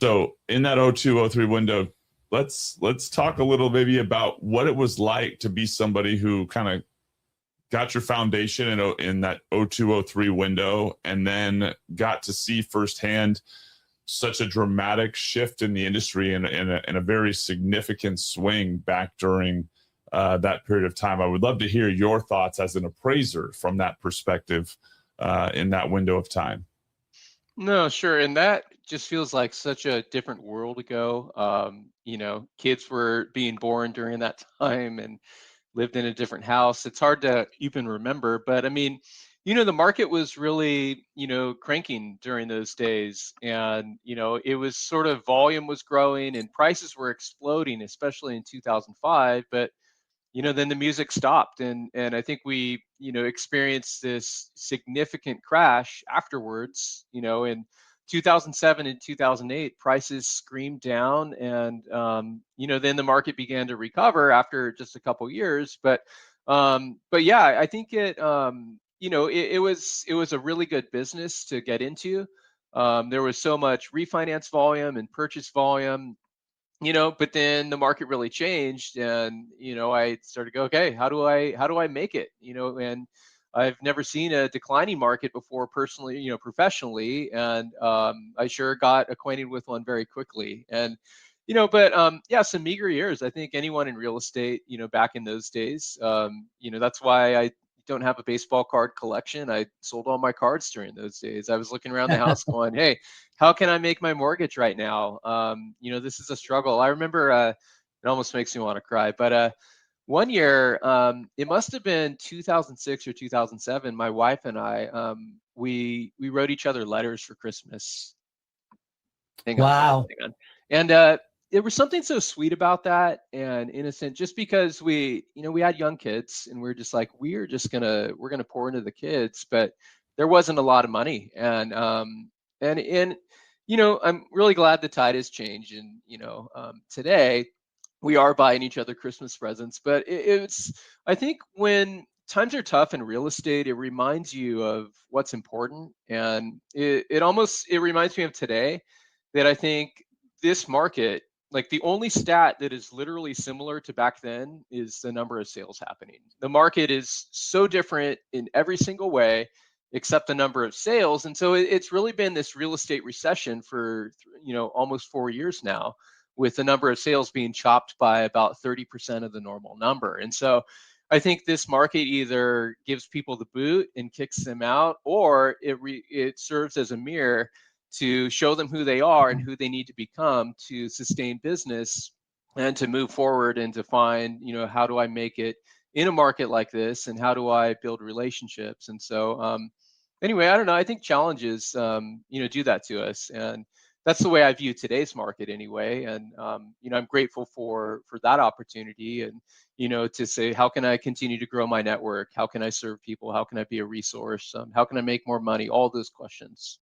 So in that 0203 window, let's talk a little maybe about what it was like to be somebody who kind of got your foundation in that 0203 window and then got to see firsthand such a dramatic shift in the industry and a very significant swing back during that period of time. I would love to hear your thoughts as an appraiser from that perspective in that window of time. No, sure. And that just feels like such a different world ago. Kids were being born during that time and lived in a different house. It's hard to even remember, but I mean, the market was really, cranking during those days. And, it was sort of volume was growing and prices were exploding, especially in 2005. But then the music stopped, and I think we, experienced this significant crash afterwards. In 2007 and 2008, prices screamed down, and then the market began to recover after just a couple years. But yeah, I think it was a really good business to get into. There was so much refinance volume and purchase volume, but then the market really changed, and I started to go, okay, how do I make it? And I've never seen a declining market before personally, professionally, and I sure got acquainted with one very quickly. And yeah, some meager years. I think anyone in real estate, back in those days, that's why I don't have a baseball card collection. I sold all my cards during those days. I was looking around the house going, hey, how can I make my mortgage right now? This is a struggle. I remember, it almost makes me want to cry, but one year, it must have been 2006 or 2007, my wife and I, we wrote each other letters for Christmas. Hang on, guys, Wow. hang on. And there was something so sweet about that and innocent, just because we had young kids, and we're just like, we're gonna pour into the kids, but there wasn't a lot of money. And I'm really glad the tide has changed, and today we are buying each other Christmas presents. But it's, I think, when times are tough in real estate, it reminds you of what's important, and it reminds me of today, that I think this market, like, the only stat that is literally similar to back then is the number of sales happening. The market is so different in every single way except the number of sales. And so it's really been this real estate recession for almost 4 years now, with the number of sales being chopped by about 30% of the normal number. And so I think this market either gives people the boot and kicks them out, or it serves as a mirror to show them who they are and who they need to become to sustain business and to move forward, and to find, how do I make it in a market like this, and how do I build relationships? And so anyway, I don't know. I think challenges, do that to us, and that's the way I view today's market anyway. And I'm grateful for that opportunity, and to say, how can I continue to grow my network? How can I serve people? How can I be a resource? How can I make more money? All those questions.